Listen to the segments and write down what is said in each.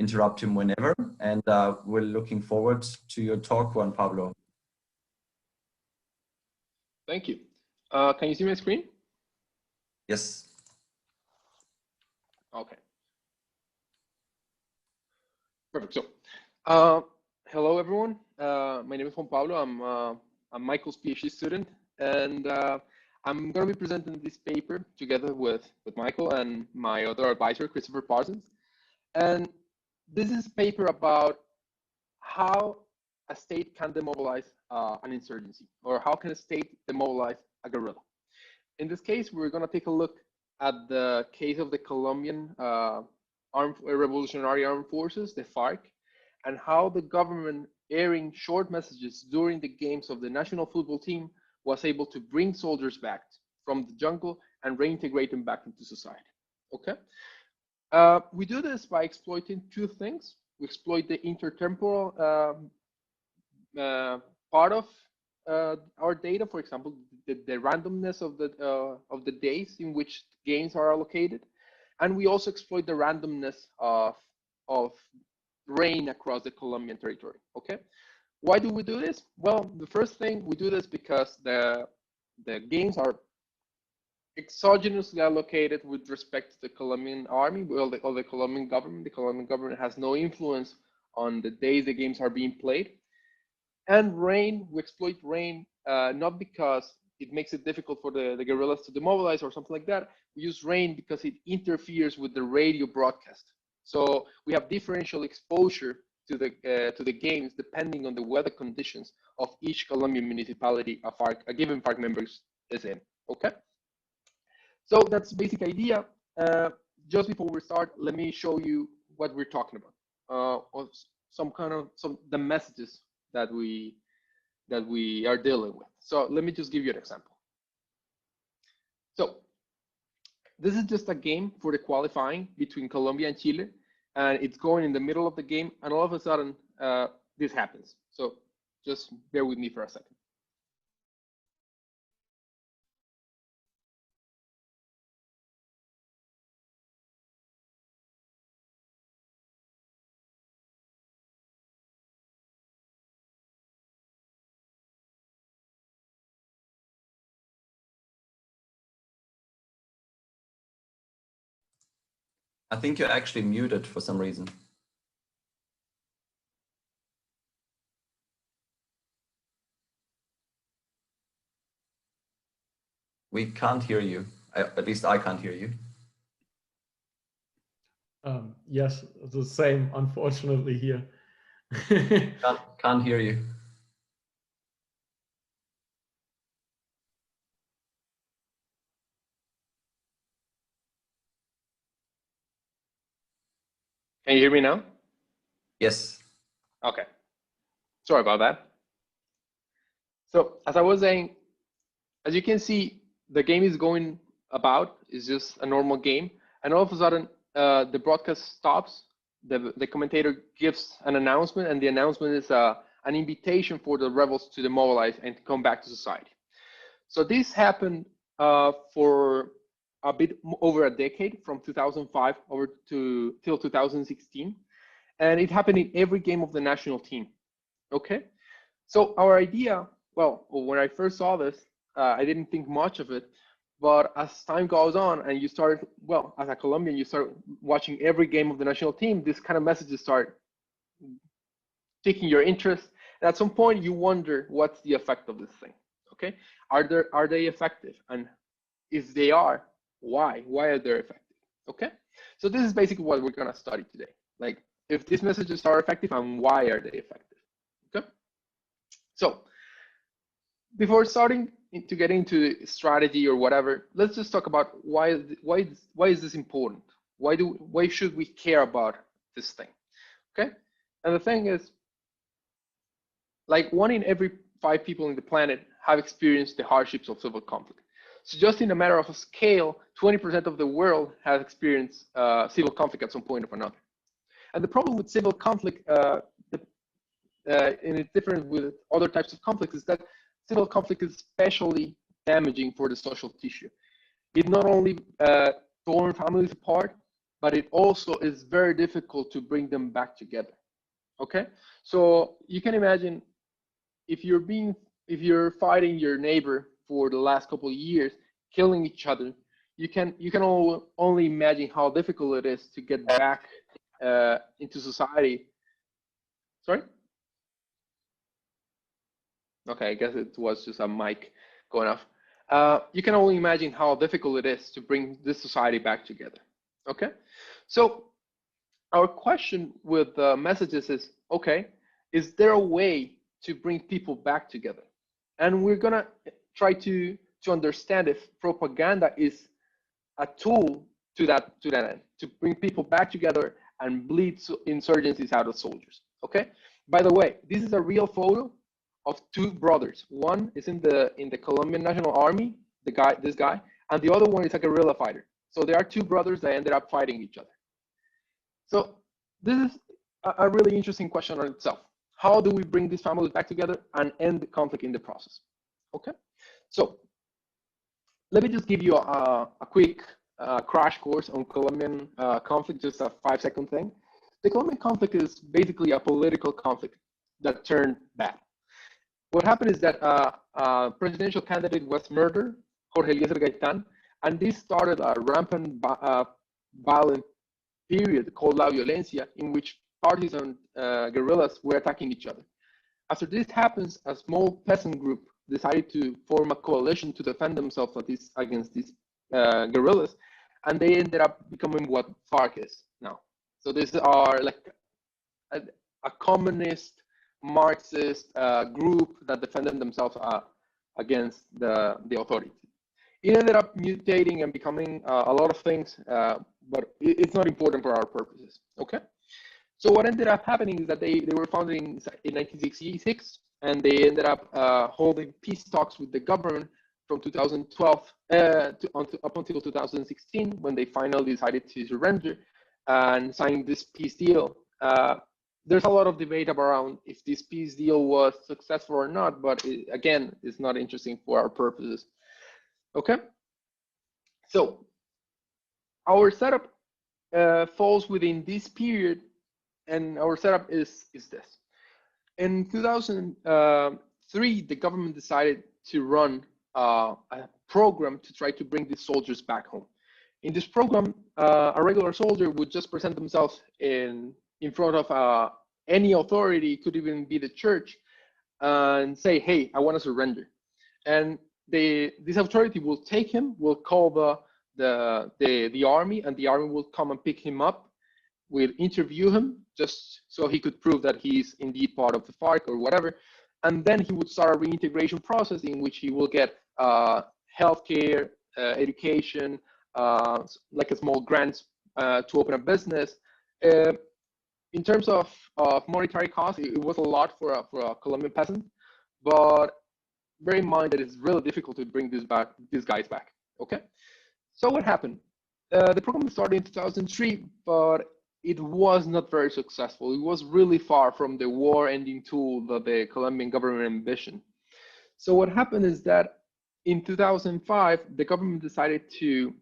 interrupt him whenever. And we're looking forward to your talk, Juan Pablo. Thank you. Can you see my screen? Yes. Okay. Perfect. So, hello everyone. My name is Juan Pablo. I'm Michael's PhD student, and I'm going to be presenting this paper together with Michael and my other advisor, Christopher Parsons. And this is a paper about how a state can demobilize an insurgency, or how can a state demobilize a guerrilla. In this case, we're going to take a look at the case of the Colombian Revolutionary Armed Forces, the FARC, and how the government airing short messages during the games of the national football team was able to bring soldiers back from the jungle and reintegrate them back into society. Okay. We do this by exploiting two things. We exploit the intertemporal part of our data, for example, the randomness of the days in which games are allocated, and we also exploit the randomness of rain across the Colombian territory. Okay, why do we do this? Well, the first thing, we do this because the games are exogenously allocated with respect to the Colombian army, or the Colombian government. The Colombian government has no influence on the days the games are being played. And rain, we exploit rain not because it makes it difficult for the guerrillas to demobilize or something like that. We use rain because it interferes with the radio broadcast. So we have differential exposure to the games depending on the weather conditions of each Colombian municipality a given FARC member is in. Okay. So that's the basic idea. Just before we start, let me show you what we're talking about, or the messages that we are dealing with. So let me just give you an example. So this is just a game for the qualifying between Colombia and Chile, and it's going in the middle of the game, and all of a sudden this happens. So just bear with me for a second. I think you're actually muted for some reason. We can't hear you. At least I can't hear you. Yes, the same, unfortunately, here. Can't hear you. Can you hear me now? Yes. Okay. Sorry about that. So as I was saying, as you can see, the game is going about. It's just a normal game, and all of a sudden the broadcast stops. The commentator gives an announcement, and the announcement is an invitation for the rebels to demobilize and to come back to society. So this happened for a bit over a decade, from 2005 over till 2016, and it happened in every game of the national team. Okay, so our idea, well, when I first saw this, I didn't think much of it, but as time goes on and you start, well, as a Colombian, you start watching every game of the national team, this kind of messages start piquing your interest, and at some point you wonder what's the effect of this thing. Okay, are they effective, and if they are, why are they effective? Okay, so this is basically what we're going to study today, like if these messages are effective and why are they effective. Okay, so before starting to get into strategy or whatever, let's just talk about why is this important? Why should we care about this thing? Okay, and the thing is, like 1 in every 5 people on the planet have experienced the hardships of civil conflict. So just in a matter of a scale, 20% of the world has experienced civil conflict at some point or another. And the problem with civil conflict, and it's different with other types of conflicts, is that civil conflict is especially damaging for the social tissue. It not only torn families apart, but it also is very difficult to bring them back together. Okay, so you can imagine if you're fighting your neighbor for the last couple of years, killing each other, you can only imagine how difficult it is to get back into society. Sorry? Okay, I guess it was just a mic going off. You can only imagine how difficult it is to bring this society back together. Okay, so our question with messages is, okay, is there a way to bring people back together? And we're gonna try to understand if propaganda is a tool to that end, to bring people back together and bleed insurgencies out of soldiers. Okay. By the way, this is a real photo of two brothers. One is in the Colombian National Army, this guy, and the other one is a guerrilla fighter. So there are two brothers that ended up fighting each other. So this is a really interesting question on itself. How do we bring these families back together and end the conflict in the process? Okay, so let me just give you a quick crash course on Colombian conflict, just a 5-second thing. The Colombian conflict is basically a political conflict that turned bad. What happened is that a presidential candidate was murdered, Jorge Eliezer Gaitán, and this started a rampant violent period called La Violencia, in which parties and guerrillas were attacking each other. After this happens, a small peasant group decided to form a coalition to defend themselves against these guerrillas, and they ended up becoming what FARC is now. So these are like a communist, Marxist group that defended themselves against the authority. It ended up mutating and becoming a lot of things, but it's not important for our purposes. Okay. So what ended up happening is that they were founded in 1966, and they ended up holding peace talks with the government from 2012 up until 2016, when they finally decided to surrender and sign this peace deal. There's a lot of debate around if this peace deal was successful or not, but again, it's not interesting for our purposes. Okay, so our setup falls within this period, and our setup is this. In 2003, the government decided to run a program to try to bring these soldiers back home. In this program, a regular soldier would just present themselves in front of any authority, could even be the church, and say, hey, I want to surrender. And this authority will take him, will call the army, and the army will come and pick him up, will interview him just so he could prove that he's indeed part of the FARC or whatever. And then he would start a reintegration process in which he will get healthcare, education, like a small grants to open a business. In terms of monetary cost, it was a lot for a Colombian peasant, but bear in mind that it's really difficult to bring these guys back. Okay, so what happened? The program started in 2003, but it was not very successful. It was really far from the war-ending tool that the Colombian government envisioned. So what happened is that in 2005, the government decided to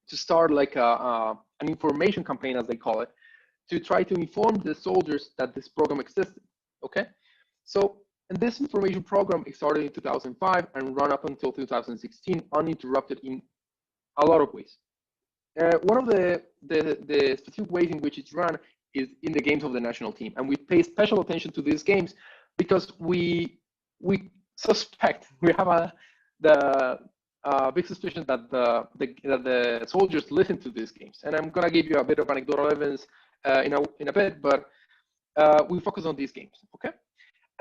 start like an information campaign, as they call it, to try to inform the soldiers that this program existed. Okay, so and this information program started in 2005 and ran up until 2016, uninterrupted in a lot of ways. One of the specific ways in which it's run is in the games of the national team, and we pay special attention to these games because we suspect, we have the big suspicion that the soldiers listen to these games. And I'm gonna give you a bit of anecdotal evidence in a bit, but we focus on these games. Okay,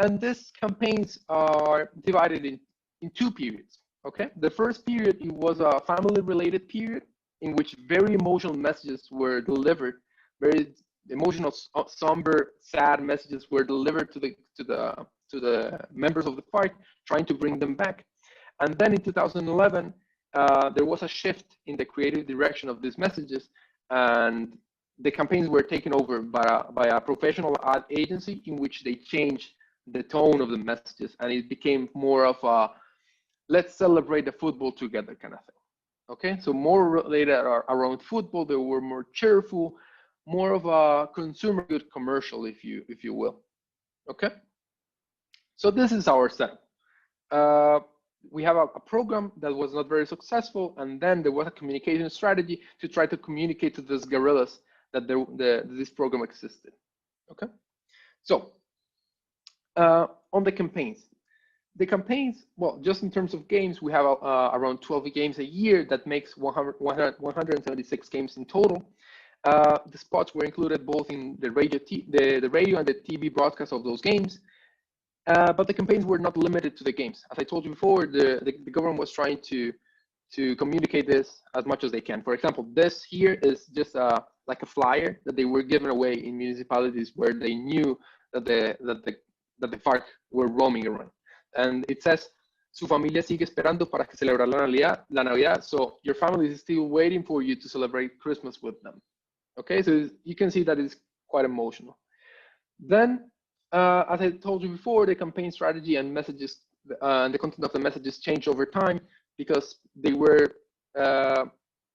and these campaigns are divided in two periods. Okay, the first period, it was a family-related period in which very emotional messages were delivered, very emotional, somber, sad messages were delivered to the members of the FARC, trying to bring them back. And then in 2011, there was a shift in the creative direction of these messages, and the campaigns were taken over by a professional ad agency in which they changed the tone of the messages, and it became more of a let's celebrate the football together kind of thing. Okay, so more related around football. They were more cheerful, more of a consumer good commercial, if you will. Okay, so this is our setup. We have a program that was not very successful, and then there was a communication strategy to try to communicate to these guerrillas that this program existed. Okay, so on the campaigns. The campaigns, well, just in terms of games, we have around 12 games a year. That makes 176 games in total. The spots were included both in the radio and the TV broadcast of those games. But the campaigns were not limited to the games. As I told you before, the government was trying to communicate this as much as they can. For example, this here is just like a flyer that they were giving away in municipalities where they knew that the FARC were roaming around. And it says, su familia sigue esperando para que celebrar la Navidad. So your family is still waiting for you to celebrate Christmas with them. Okay, so you can see that it's quite emotional. Then, as I told you before, the campaign strategy and messages and the content of the messages changed over time because they were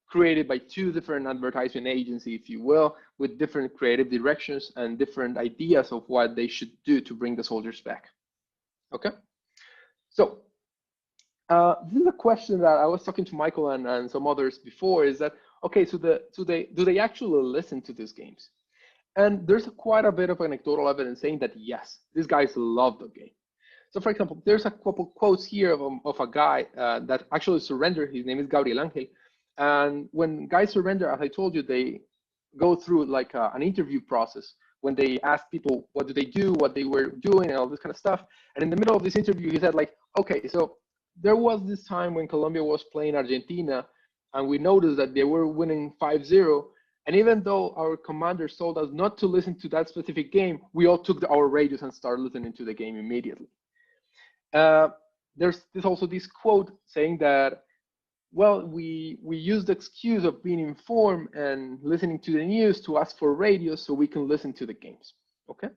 created by two different advertising agencies, if you will, with different creative directions and different ideas of what they should do to bring the soldiers back. Okay. So this is a question that I was talking to Michael and some others before, is that, okay, so do they actually listen to these games? And there's quite a bit of anecdotal evidence saying that, yes, these guys love the game. So for example, there's a couple quotes here of a guy that actually surrendered. His name is Gabriel Angel. And when guys surrender, as I told you, they go through like an interview process when they ask people what do they do, what they were doing, and all this kind of stuff. And in the middle of this interview, he said like, okay, so there was this time when Colombia was playing Argentina, and we noticed that they were winning 5-0. And even though our commanders told us not to listen to that specific game, we all took our radios and started listening to the game immediately. There's also this quote saying that, well, we use the excuse of being informed and listening to the news to ask for radios so we can listen to the games. Okay,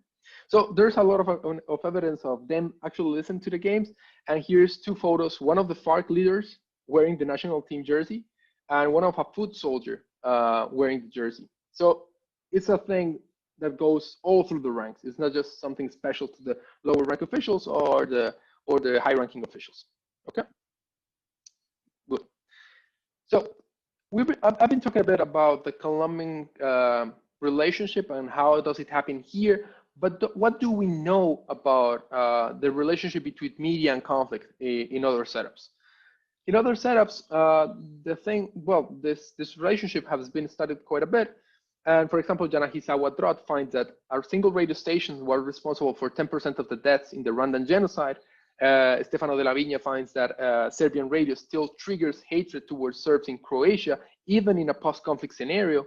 so there's a lot of evidence of them actually listening to the games. And here's two photos: one of the FARC leaders wearing the national team jersey, and one of a foot soldier wearing the jersey. So it's a thing that goes all through the ranks. It's not just something special to the lower rank officials or the high-ranking officials. Okay, good. So I've been talking a bit about the Colombian relationship and how does it happen here. But what do we know about the relationship between media and conflict in other setups? In other setups, this relationship has been studied quite a bit. And for example, Janahisawa Drott finds that our single radio stations were responsible for 10% of the deaths in the Rwandan genocide. Stefano de la Viña finds that Serbian radio still triggers hatred towards Serbs in Croatia, even in a post-conflict scenario.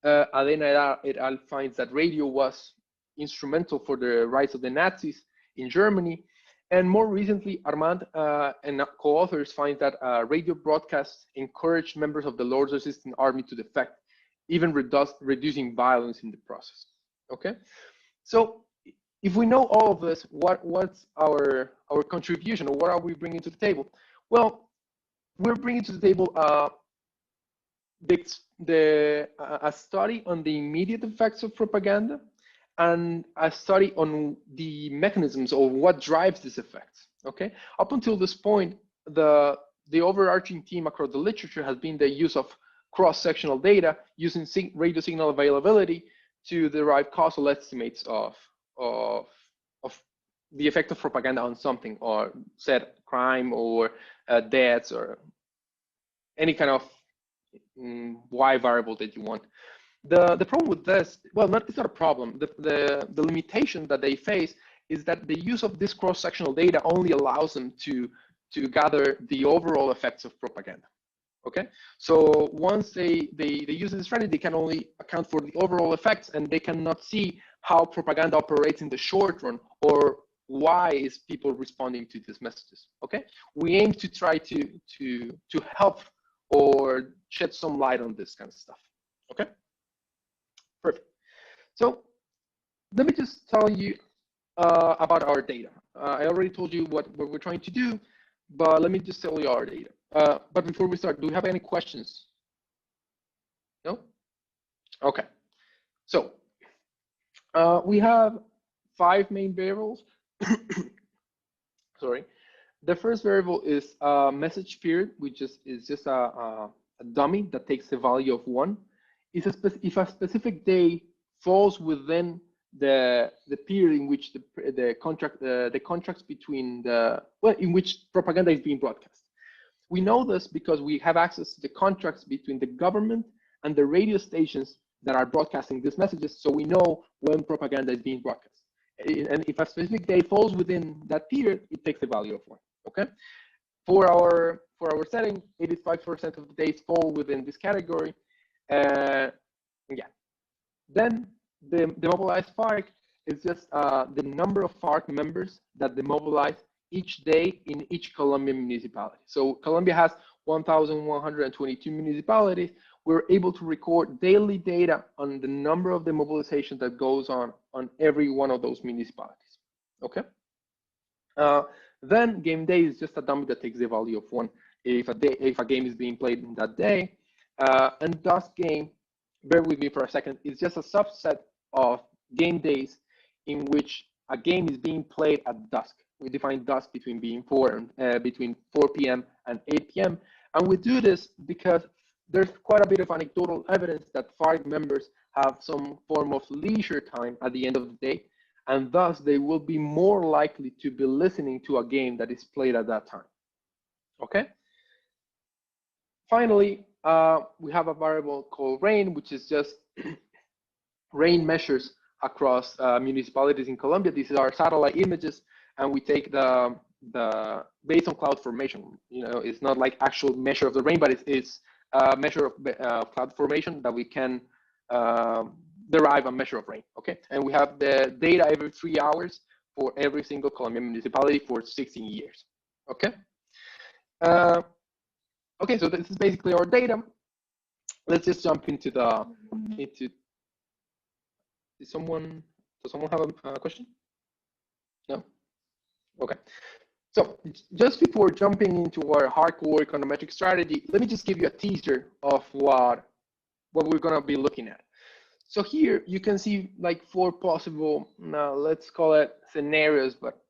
Adena et al. Finds that radio was instrumental for the rise of the Nazis in Germany. And more recently, Armand and co-authors find that radio broadcasts encouraged members of the Lord's Resistance Army to defect, even reducing violence in the process. Okay, so if we know all of this, what's our contribution, or what are we bringing to the table? Well, we're bringing to the table a study on the immediate effects of propaganda and a study on the mechanisms of what drives these effects. Okay, up until this point, the overarching theme across the literature has been the use of cross-sectional data using radio signal availability to derive causal estimates of the effect of propaganda on something, or said crime, or deaths, or any kind of Y variable that you want. The problem with this, well, it's not a problem. The limitation that they face is that the use of this cross-sectional data only allows them to gather the overall effects of propaganda. Okay, so once they use this strategy, they can only account for the overall effects, and they cannot see how propaganda operates in the short run, or why is people responding to these messages. Okay, we aim to try to help or shed some light on this kind of stuff. Okay, perfect. So let me just tell you about our data. I already told you what we're trying to do, but let me just tell you our data. But before we start, do we have any questions? No? Okay. So we have 5 main variables. Sorry. The first variable is message period, which is just a dummy that takes the value of 1. If a specific day falls within the period in which the contracts between in which propaganda is being broadcast. We know this because we have access to the contracts between the government and the radio stations that are broadcasting these messages, so we know when propaganda is being broadcast. And if a specific day falls within that period, it takes the value of 1. Okay. For our setting, 85% of the days fall within this category. Yeah. Then the demobilized FARC is just the number of FARC members that demobilize each day in each Colombian municipality. So Colombia has 1,122 municipalities. We're able to record daily data on the number of demobilizations that goes on every one of those municipalities. Okay. Then game day is just a dummy that takes the value of 1 if a game is being played in that day. And dusk game, bear with me for a second, is just a subset of game days in which a game is being played at dusk. We define dusk between 4 p.m. and 8 p.m. And we do this because there's quite a bit of anecdotal evidence that FARC members have some form of leisure time at the end of the day, and thus they will be more likely to be listening to a game that is played at that time. Okay. Finally, we have a variable called rain, which is just rain measures across municipalities in Colombia. These are satellite images, and we take the based on cloud formation. You know, it's not like actual measure of the rain, but it's a measure of cloud formation that we can derive a measure of rain. Okay, and we have the data every 3 hours for every single Colombian municipality for 16 years. Okay. Okay, so this is basically our data. Let's just jump into Does someone have a question? No? Okay. So just before jumping into our hardcore econometric strategy, let me just give you a teaser of what we're gonna be looking at. So here you can see like 4 possible, let's call it scenarios, but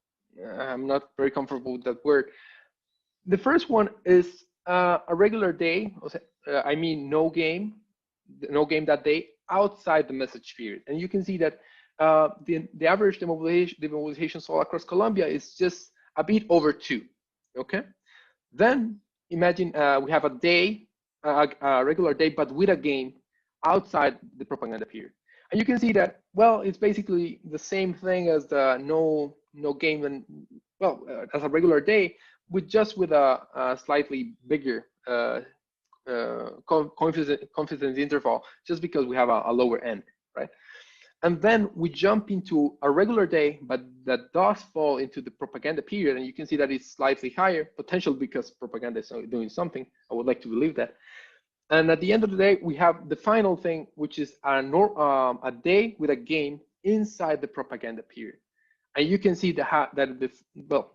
I'm not very comfortable with that word. The first one is a regular day, I mean no game that day outside the message period. And you can see that the average demobilization all across Colombia is just a bit over 2. Okay. Then imagine we have a day, a regular day, but with a game outside the propaganda period. And you can see that, well, it's basically the same thing as the no game and, well, as a regular day, with a slightly bigger confidence interval, just because we have a lower end, right? And then we jump into a regular day, but that does fall into the propaganda period, and you can see that it's slightly higher potential because propaganda is doing something. I would like to believe that. And at the end of the day, we have the final thing, which is a day with a game inside the propaganda period. And you can see that the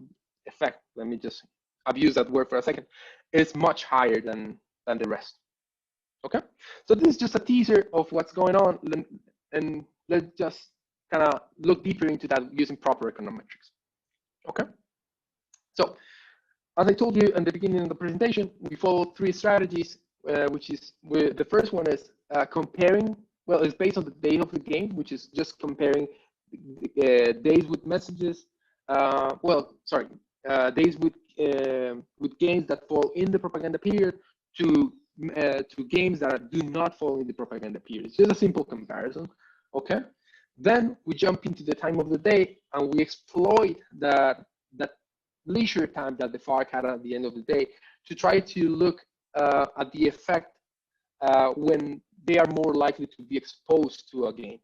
effect, let me just abuse that word for a second, is much higher than the rest. Okay, so this is just a teaser of what's going on, and let's just kind of look deeper into that using proper econometrics. Okay, so as I told you in the beginning of the presentation, we follow 3 strategies, the first one is comparing. Well, it's based on the day of the game, which is just comparing days with messages. Days with games that fall in the propaganda period to games that do not fall in the propaganda period. It's just a simple comparison. Okay. Then we jump into the time of the day and we exploit that leisure time that the FARC had at the end of the day to try to look at the effect when they are more likely to be exposed to a game.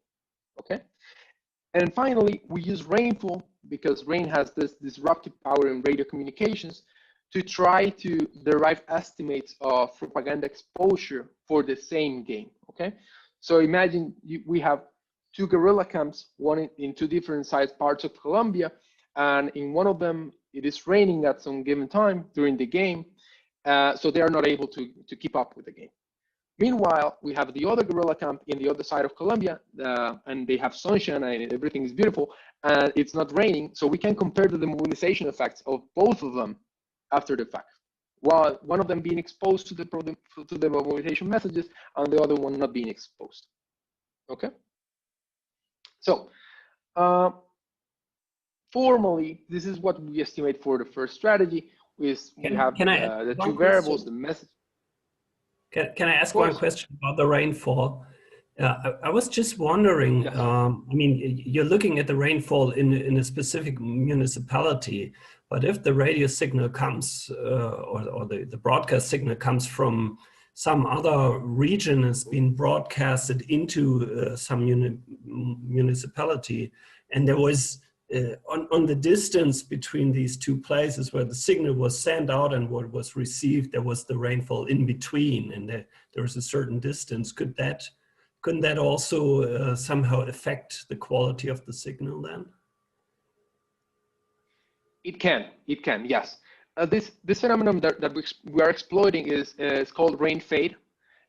Okay. And finally, we use rainfall because rain has this disruptive power in radio communications to try to derive estimates of propaganda exposure for the same game. Okay, so imagine we have 2 guerrilla camps, one in 2 different sized parts of Colombia, and in one of them it is raining at some given time during the game, so they are not able to keep up with the game. Meanwhile, we have the other guerrilla camp in the other side of Colombia, and they have sunshine and everything is beautiful, and it's not raining, so we can compare the demobilization effects of both of them after the fact. While one of them being exposed to the mobilization messages, and the other one not being exposed. Okay. So, formally, this is what we estimate for the first strategy. We have the two variables, the message. Can I ask one question about the rainfall? I was just wondering, Yes. I mean, you're looking at the rainfall in a specific municipality, but if the radio signal comes, or the broadcast signal comes from some other region, has been broadcasted into some municipality, and there was, on the distance between these two places where the signal was sent out and what was received, there was the rainfall in between, and there was a certain distance. Couldn't that also somehow affect the quality of the signal then? It can, yes. This phenomenon that we are exploiting is called rain fade,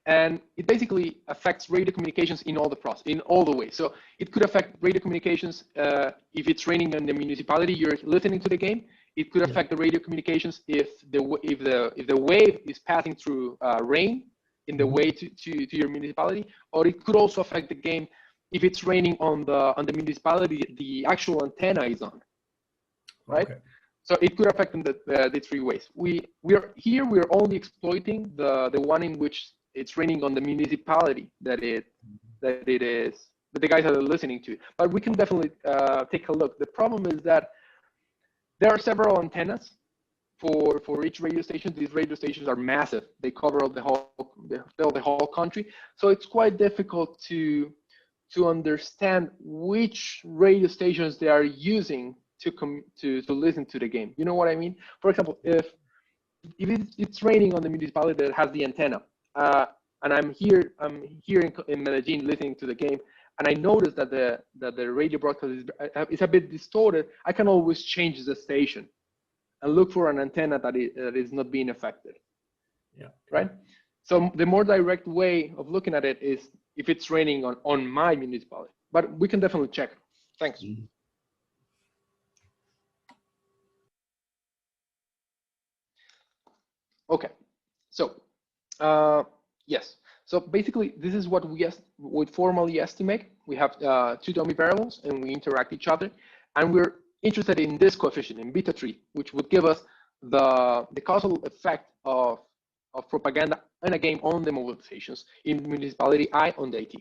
and it basically affects radio communications in all the ways. So it could affect radio communications if it's raining in the municipality you're listening to the game. It could affect the radio communications if the wave is passing through rain in the way to your municipality, or it could also affect the game if it's raining on the municipality the actual antenna is on, right? Okay. So it could affect in the three ways. We're only exploiting the one in which it's raining on the municipality that the guys are listening to. But we can definitely take a look. The problem is that there are several antennas for each radio station. These radio stations are massive. They cover the whole country. So it's quite difficult to understand which radio stations they are using to listen to the game. You know what I mean? For example, if it's raining on the municipality that has the antenna, and I'm here in Medellin listening to the game, and I notice that the radio broadcast is a bit distorted, I can always change the station and look for an antenna that is not being affected. Yeah. Right? So the more direct way of looking at it is if it's raining on my municipality. But we can definitely check. Thanks. Mm-hmm. Okay. So, yes. So basically, this is what we formally estimate. We have two dummy variables, and we interact each other, and we're interested in this coefficient, in beta 3, which would give us the causal effect of propaganda in a game on the mobilizations in municipality I on the AT.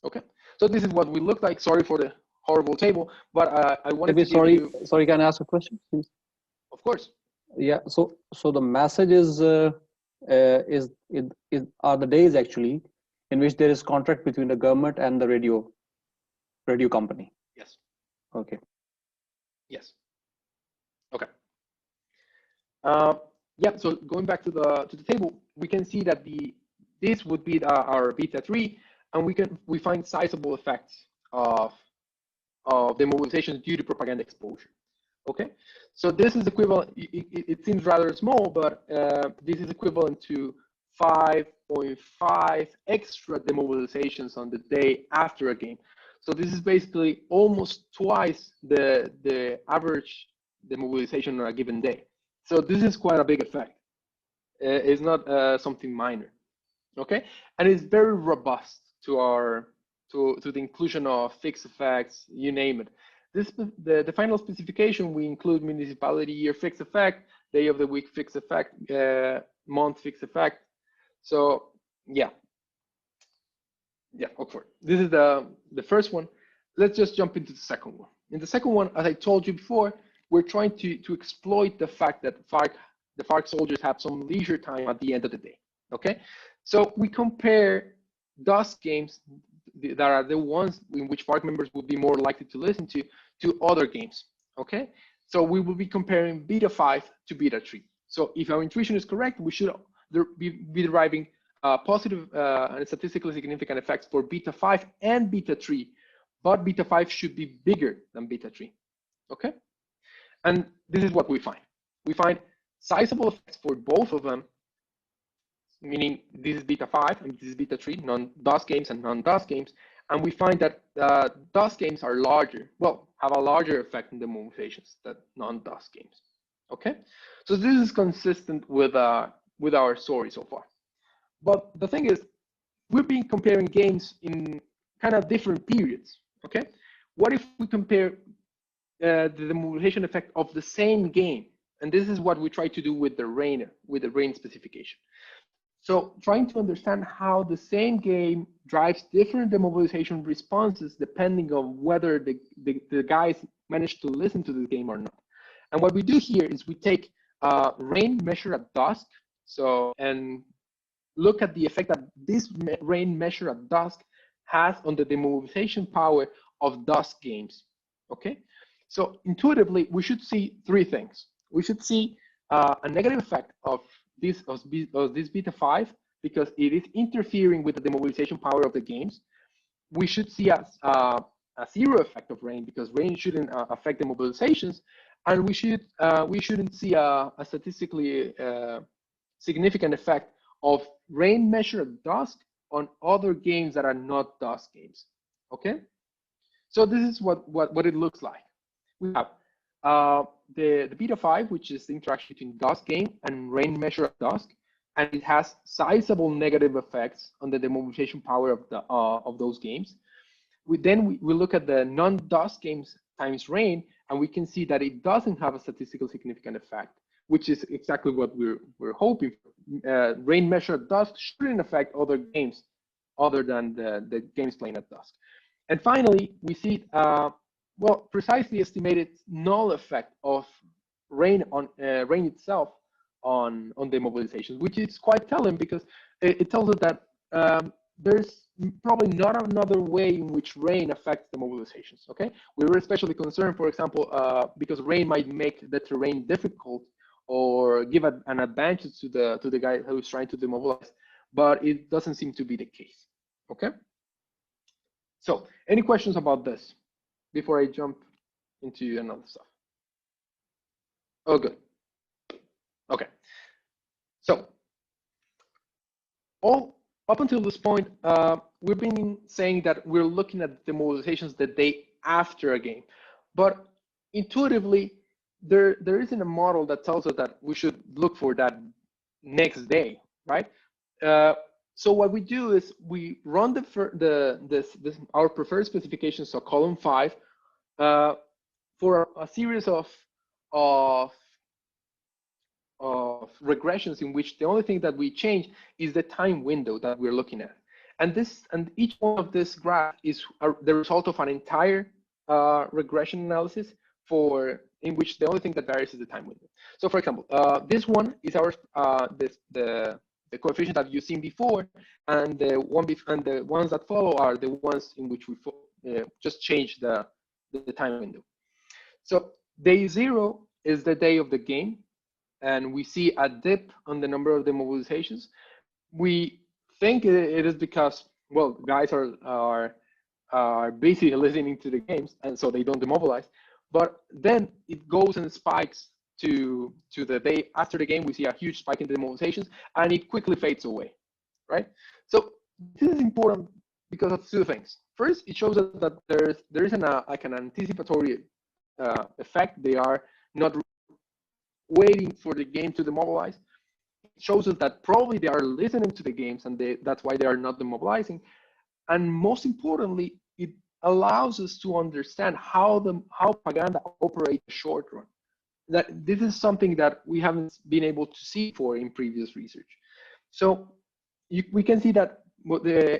Okay, so this is what we look like. Sorry for the horrible table, but I wanted to give you... Sorry, can I ask a question, please? Of course. Yeah. So the message are the days actually in which there is contract between the government and the radio company. Yes. Okay. Yes. Okay. Yeah. So going back to the table, we can see that this would be our beta 3, and we find sizable effects of the mobilization due to propaganda exposure. Okay. So this is equivalent. It seems rather small, but this is equivalent to 5.5 extra demobilizations on the day after a game. So this is basically almost twice the average demobilization on a given day. So this is quite a big effect. It's not something minor, okay? And it's very robust to the inclusion of fixed effects, you name it. The final specification, we include municipality year fixed effect, day of the week fixed effect, month fixed effect. So yeah. Yeah, Oxford. This is the first one. Let's just jump into the second one. In the second one, as I told you before, we're trying to exploit the fact that the FARC soldiers have some leisure time at the end of the day. Okay, so we compare those games that are the ones in which FARC members would be more likely to listen to other games. Okay, so we will be comparing beta 5 to beta 3. So if our intuition is correct, we should be deriving positive and statistically significant effects for beta 5 and beta 3, but beta 5 should be bigger than beta 3. Okay, and this is what we find. We find sizable effects for both of them, meaning this is beta 5 and this is beta 3, non-DOS games and non-DOS games. And we find that DOS games are larger, well, have a larger effect on the mobilizations than non-DOS games. Okay, so this is consistent with our story so far. But the thing is, we've been comparing games in kind of different periods. Okay, what if we compare the mobilization effect of the same game? And this is what we try to do with the RAIN specification. So trying to understand how the same game drives different demobilization responses depending on whether the guys manage to listen to the game or not. And what we do here is we take RAIN measure at dusk, and look at the effect that this RAIN measure at dusk has on the demobilization power of dusk games. Okay, so intuitively we should see three things. We should see a negative effect of this beta 5 because it is interfering with the demobilization power of the games. We should see a zero effect of RAIN because RAIN shouldn't affect the mobilizations, and we shouldn't see a statistically significant effect of RAIN measure at dusk on other games that are not dusk games. Okay, so this is what it looks like. We have the beta 5, which is the interaction between dusk game and RAIN measure at dusk, and it has sizable negative effects on the demobilization power of those games. We look at the non-dusk games times RAIN, and we can see that it doesn't have a statistically significant effect, which is exactly what we're hoping for. RAIN measure at dusk shouldn't affect other games other than the games playing at dusk. And finally, we see well, precisely estimated null effect of RAIN itself on the mobilizations, which is quite telling because it tells us that there's probably not another way in which RAIN affects the mobilizations. Okay, we were especially concerned, for example, because RAIN might make the terrain difficult or give an advantage to the guy who's trying to demobilize, but it doesn't seem to be the case. Okay, so any questions about this before I jump into another stuff? Oh, good. Okay, so up until this point, we've been saying that we're looking at the mobilizations the day after a game, but intuitively, there isn't a model that tells us that we should look for that next day, right? So what we do is we run our preferred specifications, so column 5, for a series of regressions in which the only thing that we change is the time window that we're looking at, and each one of this graph is the result of an entire regression analysis in which the only thing that varies is the time window. So, for example, this one is our the coefficient that you've seen before, and the ones that follow are the ones in which we just change the time window. So day 0 is the day of the game, and we see a dip on the number of demobilizations. We think it is because, well, guys are busy listening to the games, and so they don't demobilize. But then it goes and spikes to the day after the game. We see a huge spike in demobilizations, and it quickly fades away, right? So this is important because of two things. First, it shows us that there isn't an anticipatory effect. They are not waiting for the game to demobilize. It shows us that probably they are listening to the games, and that's why they are not demobilizing. And most importantly, it allows us to understand how propaganda operates short run. That this is something that we haven't been able to see for in previous research. So we can see that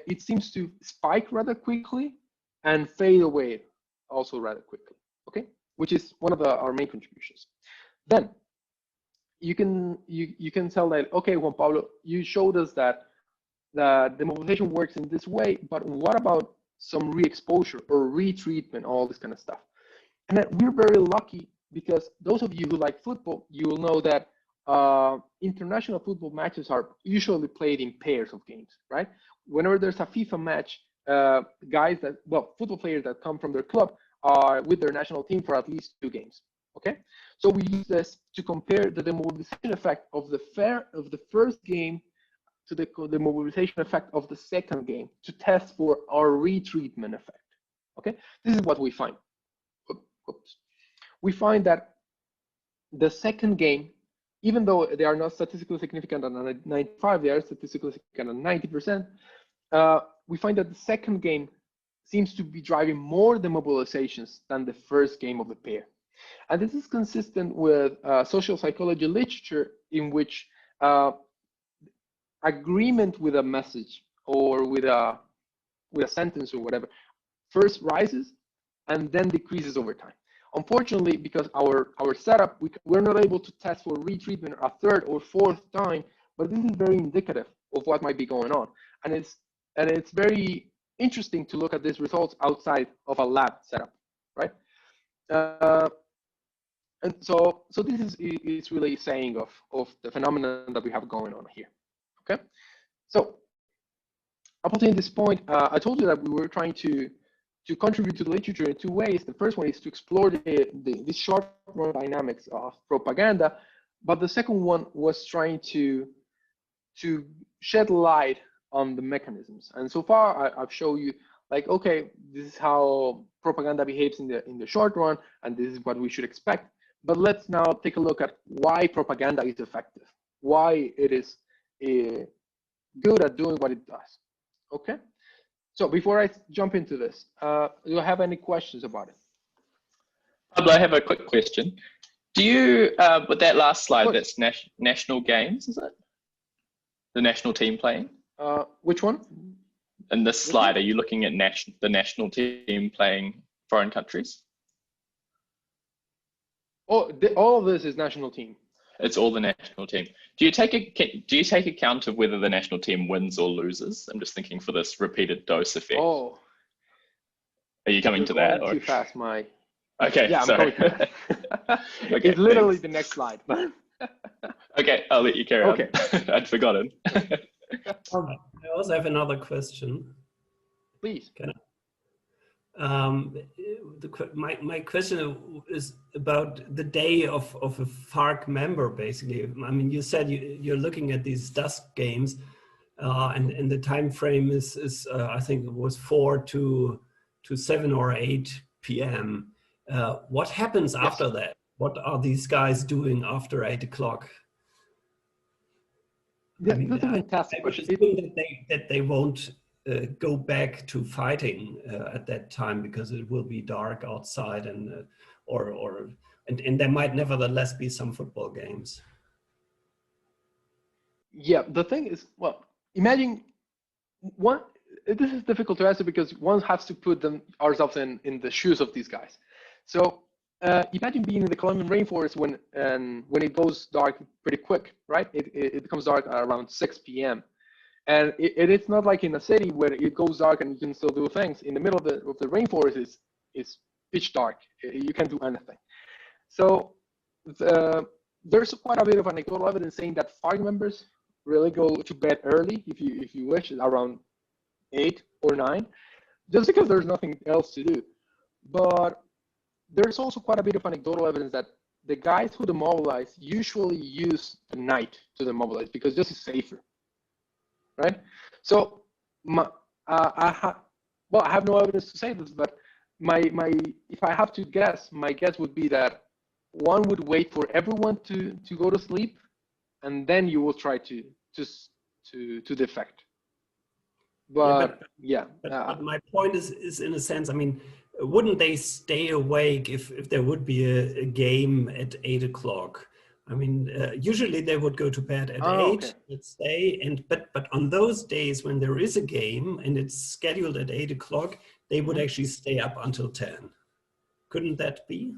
it seems to spike rather quickly and fade away also rather quickly. Okay, which is one of our main contributions. Then you can tell that, okay, Juan Pablo, you showed us that the mobilization works in this way, but what about some re-exposure or retreatment, all this kind of stuff? And then we're very lucky because those of you who like football, you will know that international football matches are usually played in pairs of games, right? Whenever there's a FIFA match, football players that come from their club are with their national team for at least 2 games. Okay, so we use this to compare the demobilization effect of the first game to the mobilization effect of the second game to test for our retreatment effect. Okay, this is what we find. Oops. We find that the second game, even though they are not statistically significant on 95, they are statistically significant on 90%. We find that the second game seems to be driving more demobilizations than the first game of the pair. And this is consistent with social psychology literature in which agreement with a message or with a sentence or whatever first rises and then decreases over time. Unfortunately, because our setup, we're not able to test for retreatment a third or fourth time, but this is very indicative of what might be going on. And it's very interesting to look at these results outside of a lab setup, right? And so this is really saying of the phenomenon that we have going on here. Okay, so up until this point, I told you that we were trying to contribute to the literature in two ways. The first one is to explore the short-run dynamics of propaganda, but the second one was trying to shed light on the mechanisms. And so far, I've shown you, like, okay, this is how propaganda behaves in the short run, and this is what we should expect. But let's now take a look at why propaganda is effective, why it is good at doing what it does. Okay, so before I jump into this, do you have any questions about it? Pablo, I have a quick question. Do you, with that last slide, that's national games, is it? The national team playing? Which one? In this slide, are you looking at the national team playing foreign countries? Oh, all of this is national team. It's all the national team. Do you take account of whether the national team wins or loses? I'm just thinking for this repeated dose effect. Oh. Are you coming to that? Too fast, my. Okay. Yeah, sorry. I'm coming to that. Okay, it's literally thanks. the next slide. Okay, I'll let you carry on. Okay. I'd forgotten. I also have another question. Please. Can I? My question is about the day of a FARC member, basically. I mean, you said you're looking at these dusk games, and the time frame is I think it was 4 to 7 or 8 p.m. What happens after that? What are these guys doing after 8 o'clock? That's a fantastic question. That they won't go back to fighting at that time because it will be dark outside, and and there might nevertheless be some football games. Yeah, the thing is, well, imagine one. This is difficult to answer because one has to put ourselves in the shoes of these guys. So imagine being in the Colombian rainforest when it goes dark pretty quick, right? It becomes dark around 6 p.m. And it's not like in a city where it goes dark and you can still do things. In the middle of the rainforest is pitch dark. You can't do anything. So there's quite a bit of anecdotal evidence saying that FARC members really go to bed early, if you wish, around 8 or 9, just because there's nothing else to do. But there's also quite a bit of anecdotal evidence that the guys who demobilize usually use the night to demobilize because this is safer. Right, so I have no evidence to say this, but if I have to guess, my guess would be that one would wait for everyone to go to sleep, and then you will try to defect. But but my point is in a sense, I mean, wouldn't they stay awake if there would be a game at 8 o'clock? I mean, usually they would go to bed at 8, okay. Let's say, but on those days when there is a game and it's scheduled at 8 o'clock, they would actually stay up until 10. Couldn't that be?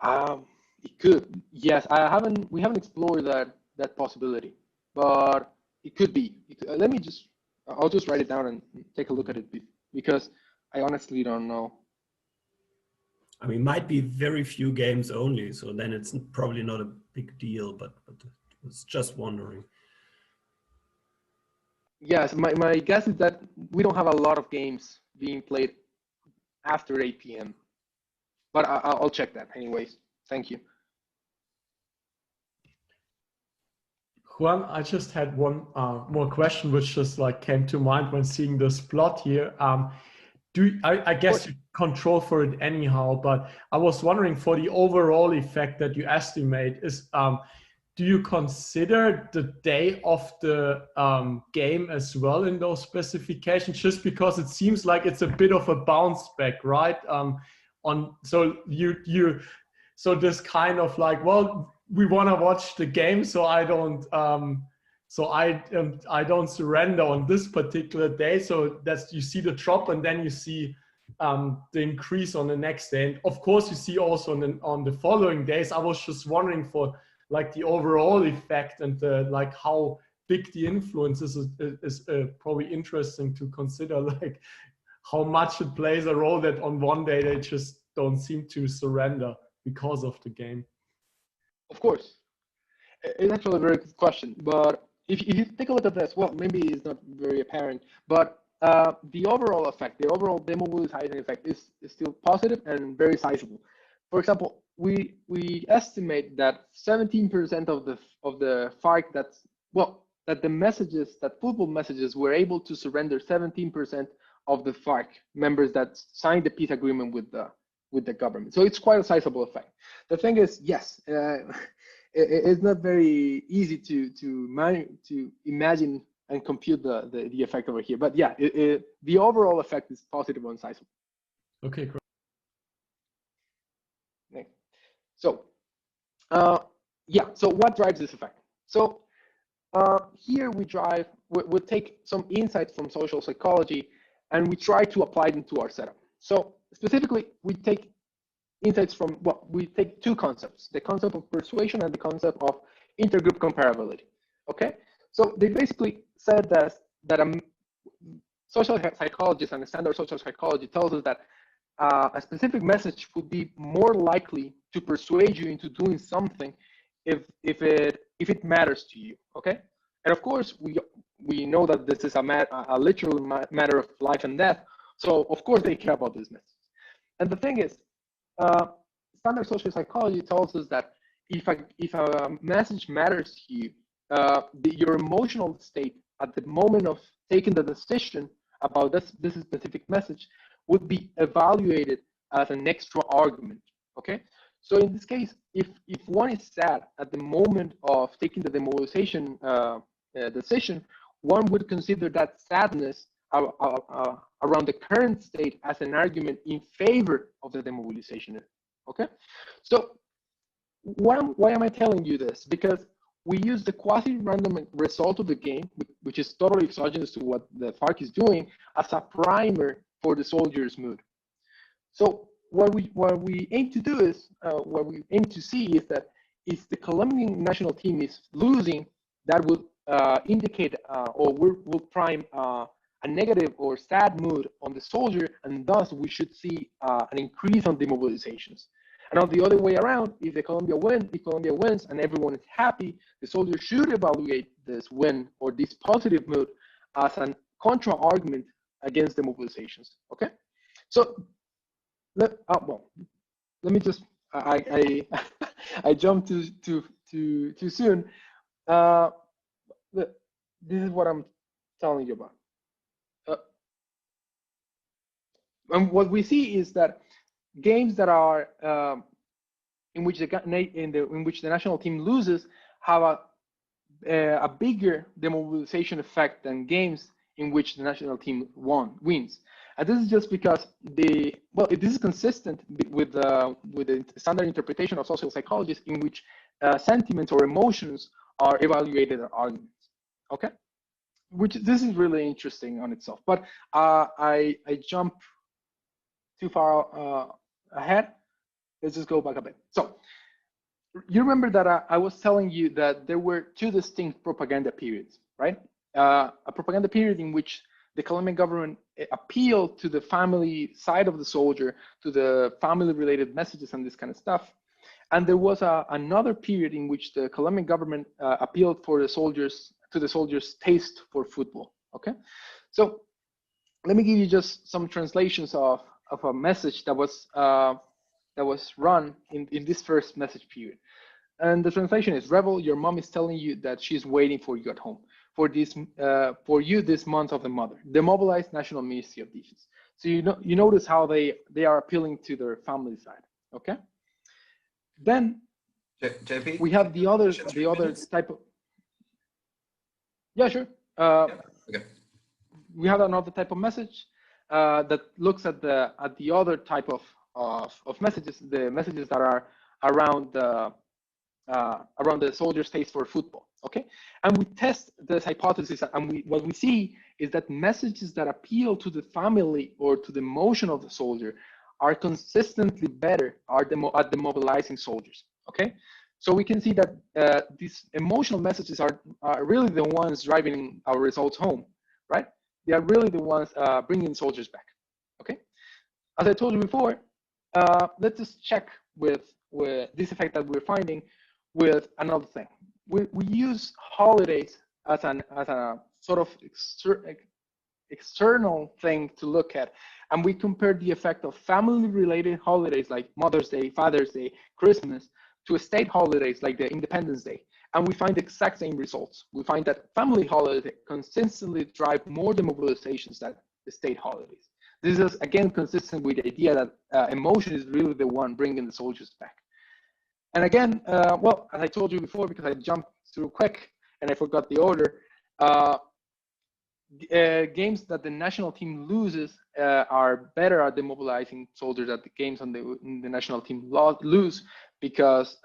It could. Yes, we haven't explored that possibility, but it could be. I'll just write it down and take a look at it because I honestly don't know. I mean, might be very few games only, so then it's probably not a big deal, but I was just wondering. Yes, my guess is that we don't have a lot of games being played after 8 p.m. But I'll check that anyways. Thank you. Juan, I just had one more question, which just like came to mind when seeing this plot here. I guess you control for it anyhow, but I was wondering for the overall effect that you estimate is, do you consider the day of the game as well in those specifications? Just because it seems like it's a bit of a bounce back, right? So this kind of like, well, we want to watch the game, so I don't surrender on this particular day. So that's, you see the drop, and then you see the increase on the next day. And of course, you see also on the following days. I was just wondering for like the overall effect and like how big the influence is probably interesting to consider, like how much it plays a role that on one day they just don't seem to surrender because of the game. Of course, it's actually a very good question. But if you take a look at this, well, maybe it's not very apparent, but the overall effect, the overall demobilizing effect is still positive and very sizable. For example, we estimate that 17% of the FARC that the messages, that football messages, were able to surrender 17% of the FARC members that signed the peace agreement with the government. So it's quite a sizable effect. The thing is, yes, it's not very easy to imagine and compute the effect over here. But yeah, the overall effect is positive and sizable. Okay, great. Next. So yeah, so what drives this effect? So here we'll take some insights from social psychology and we try to apply them to our setup. So specifically, we take insights from, well, we take two concepts, the concept of persuasion and the concept of intergroup comparability. Okay, so they basically said that a social psychologist and a standard social psychology tells us that a specific message would be more likely to persuade you into doing something if it matters to you. Okay, and of course we know that this is a literal matter of life and death. So of course they care about this message. And the thing is, standard social psychology tells us that if a message matters to you, your emotional state at the moment of taking the decision about this specific message would be evaluated as an extra argument. Okay, so in this case, if one is sad at the moment of taking the demobilization decision, one would consider that sadness around the current state as an argument in favor of the demobilization. Okay, so why am I telling you this? Because we use the quasi-random result of the game, which is totally exogenous to what the FARC is doing, as a primer for the soldier's mood. So what we aim to do is, what we aim to see is that if the Colombian national team is losing, that would indicate or will prime a negative or sad mood on the soldier, and thus we should see an increase on demobilizations. And on the other way around, if Colombia wins and everyone is happy, the soldier should evaluate this win or this positive mood as a contra argument against demobilizations. Okay, so let me just I jumped too soon. This is what I'm telling you about. And what we see is that games that are in which the national team loses have a bigger demobilization effect than games in which the national team wins. And this is just because this is consistent with the standard interpretation of social psychologists, in which sentiments or emotions are evaluated as arguments. Okay, which this is really interesting on itself. But I jump too far ahead. Let's just go back a bit. So you remember that I was telling you that there were two distinct propaganda periods, right? A propaganda period in which the Colombian government appealed to the family side of the soldier, to the family-related messages and this kind of stuff. And there was another period in which the Colombian government appealed to the soldiers' taste for football. Okay, so let me give you just some translations of a message that was run in this first message period. And the translation is, Rebel, your mom is telling you that she's waiting for you at home for you this month of the mother. Demobilize National Ministry of Defense. So you notice how they are appealing to their family side. Okay. Then JP, we have the other type of. Yeah, sure. Okay. We have another type of message that looks at the other type of messages, the messages that are around the soldier's taste for football. Okay, and we test this hypothesis, and what we see is that messages that appeal to the family or to the emotion of the soldier are consistently better at demobilizing soldiers. Okay, so we can see that these emotional messages are really the ones driving our results home, right? They are really the ones bringing soldiers back. Okay, as I told you before, let's just check with this effect that we're finding with another thing. We use holidays as a sort of external thing to look at, and we compare the effect of family-related holidays like Mother's Day, Father's Day, Christmas, to state holidays like the Independence Day, and we find the exact same results. We find that family holidays consistently drive more demobilizations than the state holidays. This is again consistent with the idea that emotion is really the one bringing the soldiers back. And again, well, as I told you before, because I jumped through quick and I forgot the order, games that the national team loses are better at demobilizing soldiers than the games on the national team lose, because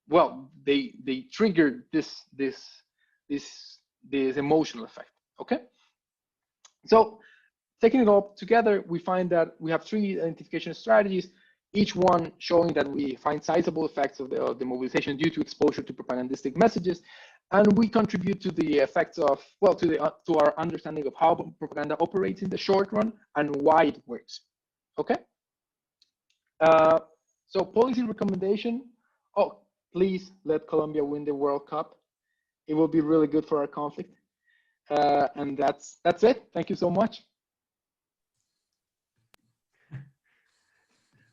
well, they trigger this emotional effect. Okay, so taking it all together, we find that we have 3 identification strategies, each one showing that we find sizable effects of the demobilization due to exposure to propagandistic messages, and we contribute to the effects of, well, to our understanding of how propaganda operates in the short run and why it works. Okay. So policy recommendation: oh, please let Colombia win the World Cup. It will be really good for our conflict. And that's it. Thank you so much.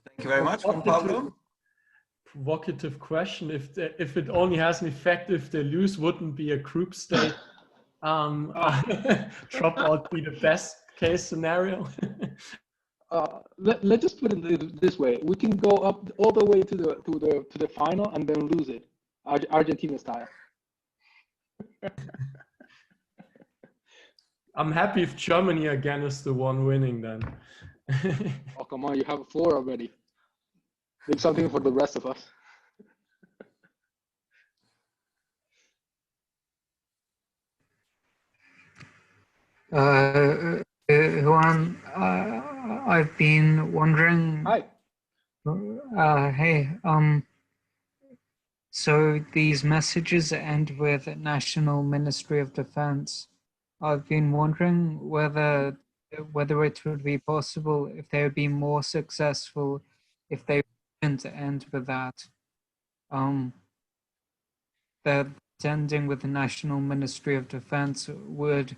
Thank you very much, Juan Pablo. Provocative question: if it only has an effect if they lose, wouldn't be a group stage dropout be the best case scenario? Let's just put it this way: we can go up all the way to the final and then lose it, Argentina style. I'm happy if Germany again is the one winning then. Oh, come on, you have 4 already. Leave something for the rest of us. Juan, I've been wondering. Hi. Hey. So these messages end with National Ministry of Defense. I've been wondering whether it would be possible, if they would be more successful if they didn't end with that. That ending with the National Ministry of Defense would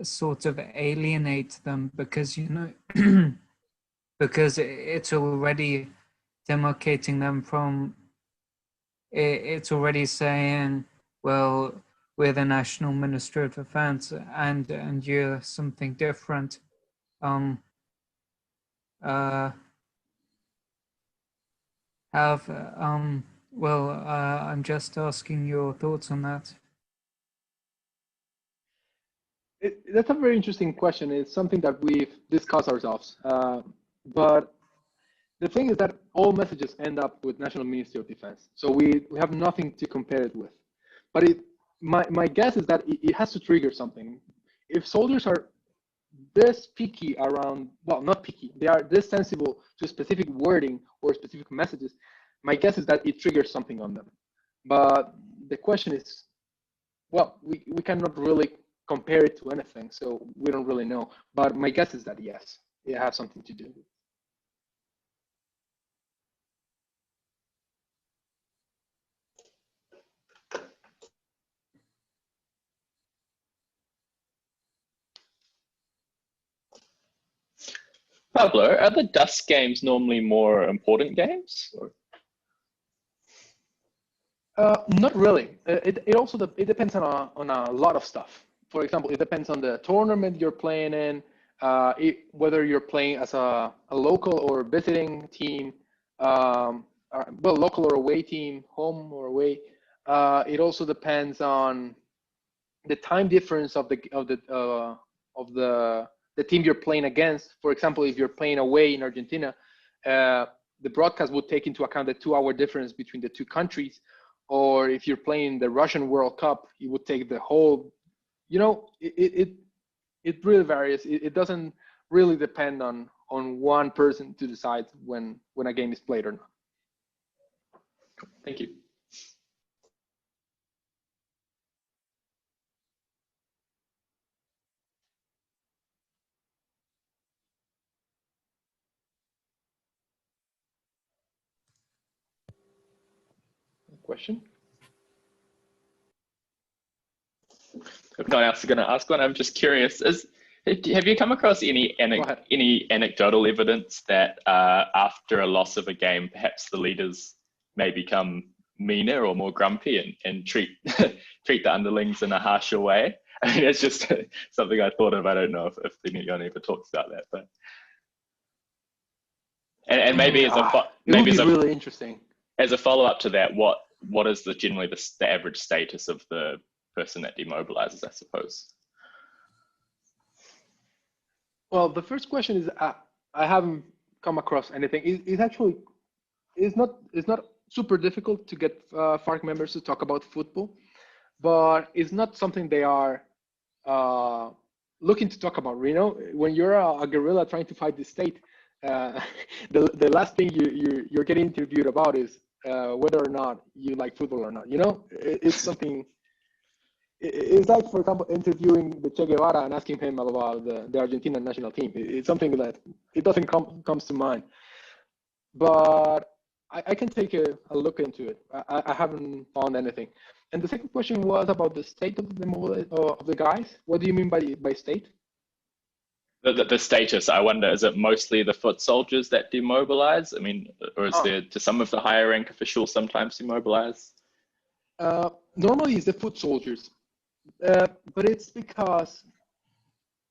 sort of alienate them, because, you know, because it's already demarcating them from, it's already saying, well, we're the National Ministry of Defense and you're something different. Well, I'm just asking your thoughts on that. That's a very interesting question. It's something that we've discussed ourselves. But the thing is that all messages end up with National Ministry of Defense. So we have nothing to compare it with. But my guess is that it has to trigger something. If soldiers are this picky around, well, not picky, they are this sensible to specific wording or specific messages, my guess is that it triggers something on them. But the question is, well, we cannot really compare it to anything, so we don't really know. But my guess is that yes, it has something to do. Pablo, are the dust games normally more important games? Or? Not really. It also it depends on a lot of stuff. For example, it depends on the tournament you're playing in, whether you're playing as a local or visiting team, well, local or away team, home or away. It also depends on the time difference of the team you're playing against. For example, if you're playing away in Argentina, the broadcast would take into account the 2-hour difference between the two countries. Or if you're playing the Russian World Cup, it would take the whole, you know, it really varies. It doesn't really depend on one person to decide when a game is played or not. Thank you. Question? If no one else is going to ask one, I'm just curious. Have you come across any anecdotal evidence that after a loss of a game, perhaps the leaders may become meaner or more grumpy and treat the underlings in a harsher way? I mean, it's just something I thought of. I don't know if anyone ever talks about that, but and maybe really interesting. As a follow-up to that, what is generally the average status of the person that demobilizes, I suppose? Well, the first question is I haven't come across anything. It's not super difficult to get FARC members to talk about football, but it's not something they are looking to talk about. You know, when you're a guerrilla trying to fight the state, the last thing you're getting interviewed about is whether or not you like football or not. You know, it's something. It's like, for example, interviewing the Che Guevara and asking him about the Argentina national team. It's something that it doesn't comes to mind. But I can take a look into it. I haven't found anything. And the second question was about the state of the guys. What do you mean by state? The status, I wonder, is it mostly the foot soldiers that demobilize? I mean, or is there to some of the higher rank officials sometimes demobilize? Normally it's the foot soldiers. But it's because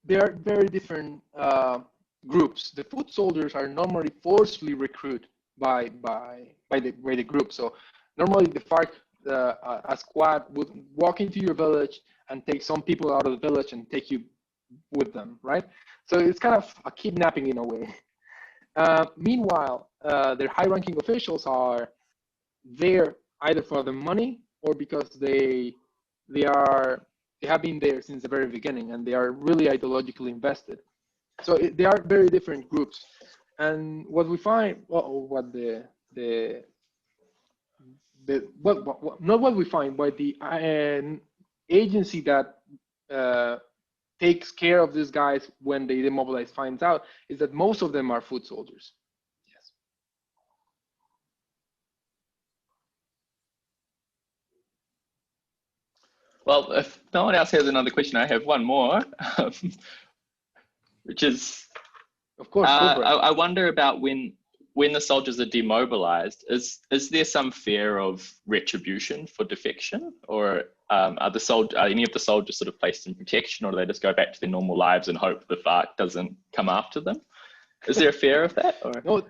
they are very different groups. The foot soldiers are normally forcefully recruited by the group. So normally the FARC, a squad would walk into your village and take some people out of the village and take you with them, right? So it's kind of a kidnapping in a way. Meanwhile, their high-ranking officials are there either for the money or because they have been there since the very beginning and they are really ideologically invested. So they are very different groups. And what we find, not what we find, but the agency that takes care of these guys when they demobilize finds out is that most of them are foot soldiers. Yes. Well, if no one else has another question, I have one more, which is, of course, I wonder about when the soldiers are demobilized, is there some fear of retribution for defection, or are any of the soldiers sort of placed in protection, or do they just go back to their normal lives and hope the FARC doesn't come after them? Is there a fear of that? Or? No,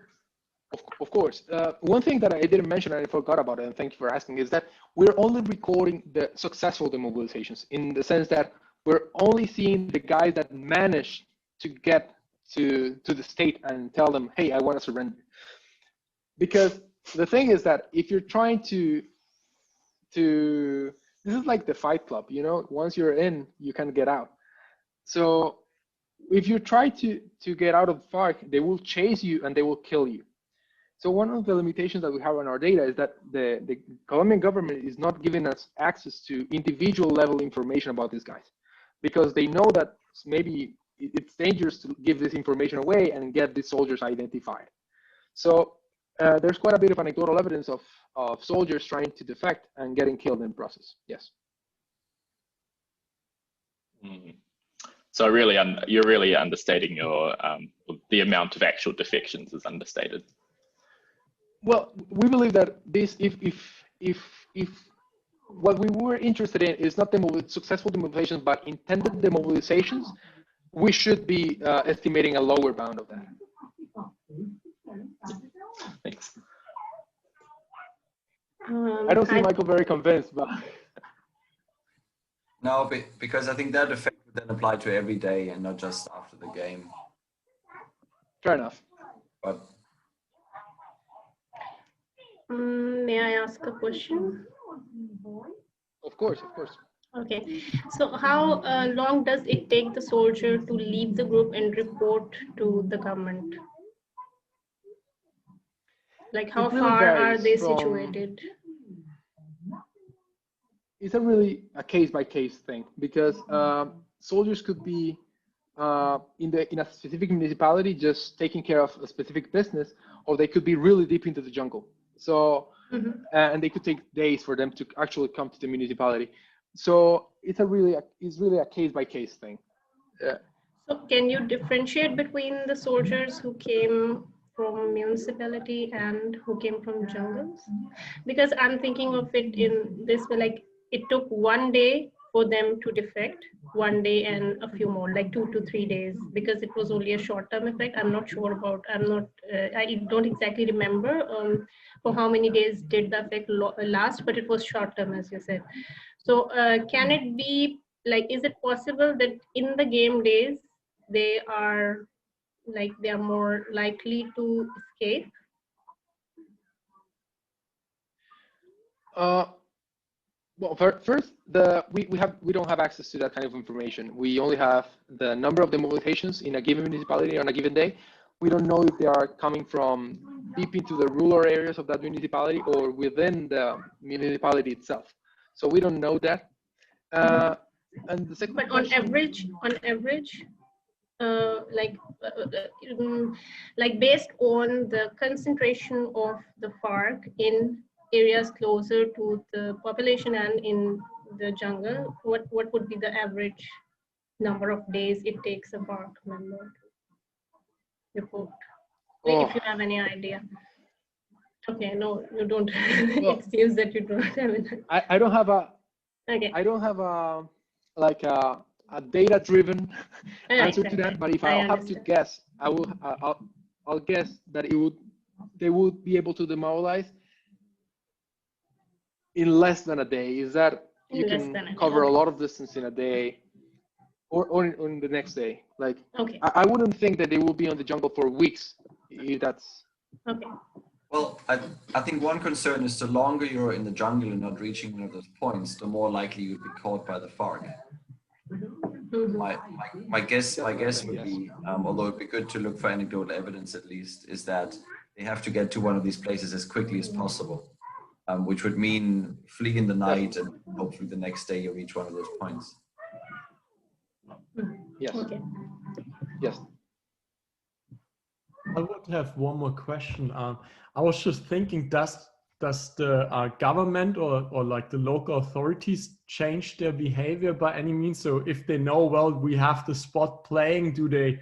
of course. One thing that I didn't mention and I forgot about it, and thank you for asking, is that we're only recording the successful demobilizations, in the sense that we're only seeing the guys that manage to get to the state and tell them, hey, I want to surrender. Because the thing is that if you're trying to this is like the Fight Club, you know, once you're in, you can't get out. So if you try to get out of FARC, they will chase you and they will kill you. So one of the limitations that we have on our data is that the Colombian government is not giving us access to individual level information about these guys, because they know that maybe it's dangerous to give this information away and get these soldiers identified. So there's quite a bit of anecdotal evidence of soldiers trying to defect and getting killed in the process. Yes. Mm. So really, you're really understating your the amount of actual defections is understated. Well, we believe that this, if if what we were interested in is not successful demobilizations, but intended demobilizations, we should be estimating a lower bound of that. Thanks. I don't see Michael very convinced, but No, because I think that effect would then apply to every day and not just after the game. fair enough. But May I ask a question? Of course, of course. Okay, so how long does it take the soldier to leave the group and report to the government? Like how It really far are varies they from- situated? It's a really a case-by-case thing, because soldiers could be in a specific municipality just taking care of a specific business, or they could be really deep into the jungle. So and they could take days for them to actually come to the municipality. So it's really a case-by-case thing. So can you differentiate between the soldiers who came from municipality and who came from jungles? Because I'm thinking of it in this way, like it took 1 day for them to defect, 1 day and a few more, like 2 to 3 days, because it was only a short-term effect. I'm not sure about, I don't exactly remember for how many days did the effect last, but it was short-term, as you said. So can it be, like, is it possible that in the game days, they are more likely to escape? Well, first, we don't have access to that kind of information. We only have the number of demobilizations in a given municipality on a given day. We don't know if they are coming from deep into the rural areas of that municipality or within the municipality itself. So we don't know that. And the second But question, on average, like based on the concentration of the FARC in areas closer to the population and in the jungle, what would be the average number of days it takes a FARC member to report? If you have any idea. Okay, no, you don't. Well, it seems that you don't have it. I don't have a Okay. I don't have a like a data-driven answer to that. But if I'll have to guess, I'll guess that they would be able to demobilize in less than a day. Is that you can cover a lot of distance in a day, or in the next day? Like, okay. I wouldn't think that they will be on the jungle for weeks. If that's Okay. well, I think one concern is the longer you're in the jungle and not reaching one of those points, the more likely you'd be caught by the FARC. My guess would be, although it'd be good to look for anecdotal evidence at least, is that they have to get to one of these places as quickly as possible, which would mean flee in the night and hopefully the next day you reach one of those points. yes, Okay. yes. I would have one more question. I was just thinking, does the government or like the local authorities change their behavior by any means? So if they know, well, we have the spot playing, do they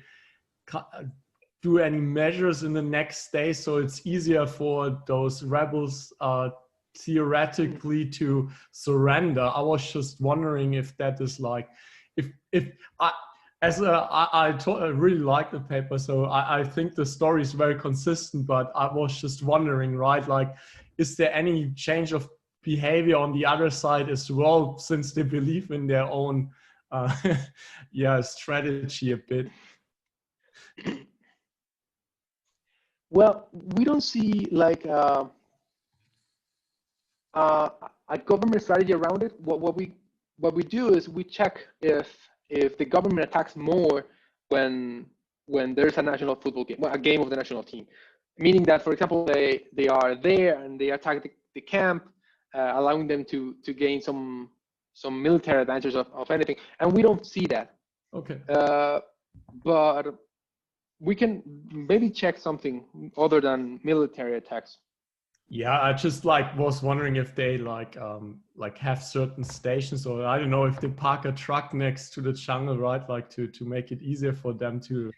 do any measures in the next day so it's easier for those rebels theoretically to surrender? I was just wondering if that is like, I really like the paper, so I think the story is very consistent, but I was just wondering, right, like, is there any change of behavior on the other side as well, since they believe in their own strategy a bit? Well, we don't see like a government strategy around it. What we do is we check if the government attacks more when there's a national football game, a game of the national team, meaning that, for example, they are there and they attack the camp, allowing them to gain some military advantage of anything, and we don't see that. Okay. But we can maybe check something other than military attacks. Yeah, I just was wondering if they like have certain stations, or I don't know, if they park a truck next to the jungle, right? Like to make it easier for them to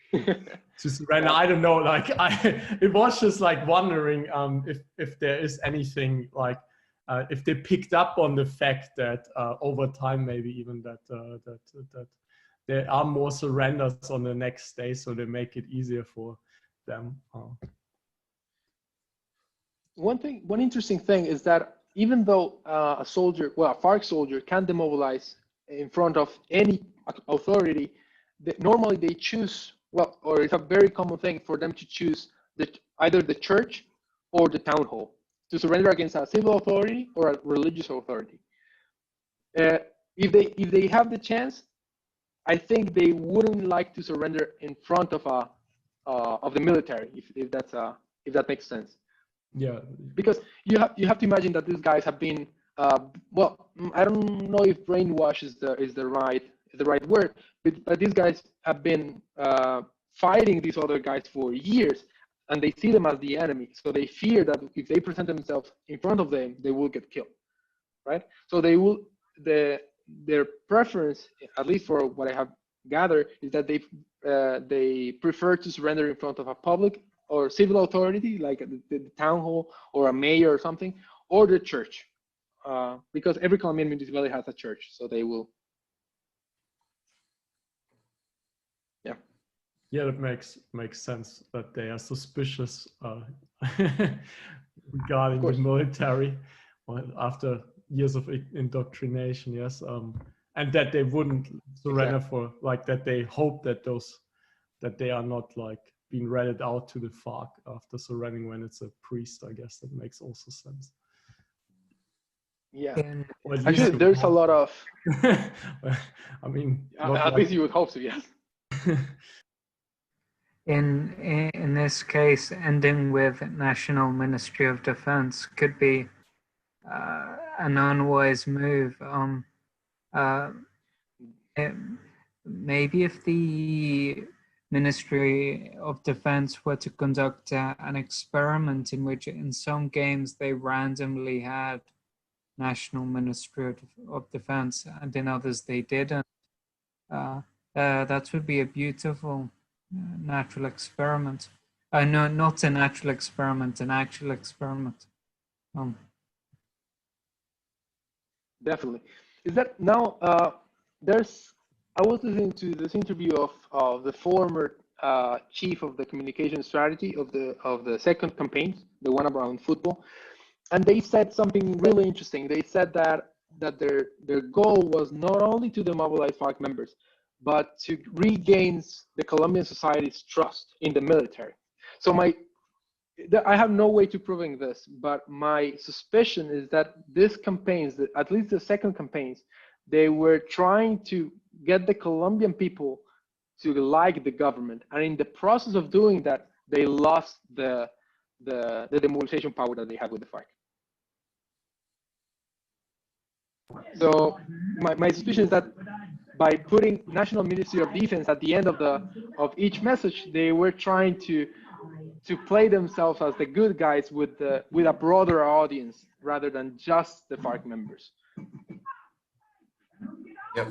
surrender. I don't know. Like it was just like wondering if there is anything like if they picked up on the fact that over time, maybe even that there are more surrenders on the next day, so they make it easier for them. One interesting thing is that even though a soldier, well, a FARC soldier can demobilize in front of any authority, normally they choose, well, or it's a very common thing for them to choose either the church or the town hall to surrender against a civil authority or a religious authority. If they have the chance, I think they wouldn't like to surrender in front of the military, if that makes sense. Yeah, because you have to imagine that these guys have been well, I don't know if brainwash is the right word, but these guys have been fighting these other guys for years, and they see them as the enemy, so they fear that if they present themselves in front of them, they will get killed, right? So their preference, at least for what I have gathered, is that they prefer to surrender in front of a public or civil authority, like the town hall or a mayor or something, or the church, because every Colombian municipality has a church, so they will. Yeah. Yeah, that makes sense that they are suspicious regarding the military after years of indoctrination. Yes, and that they wouldn't surrender for, like, that they hope that they are not like being ratted out to the FARC after surrendering when it's a priest. I guess that makes also sense. Yeah. Well, actually, there's a lot of. I mean, at least you would hope so, yes. In this case, ending with National Ministry of Defense could be an unwise move. Maybe if the Ministry of Defense were to conduct an experiment in which in some games they randomly had National Ministry of Defense and in others they didn't, that would be a beautiful natural experiment. No, not a natural experiment, an actual experiment. Definitely. Is that now? I was listening to this interview of the former chief of the communication strategy of the second campaign, the one around football, and they said something really interesting. They said that their goal was not only to demobilize FARC members, but to regain the Colombian society's trust in the military. So I have no way to proving this, but my suspicion is that these campaigns, at least the second campaigns, they were trying to get the Colombian people to like the government, and in the process of doing that, they lost the demobilization power that they had with the FARC. So my suspicion is that by putting National Ministry of Defense at the end of each message, they were trying to play themselves as the good guys with a broader audience rather than just the FARC members. Yep.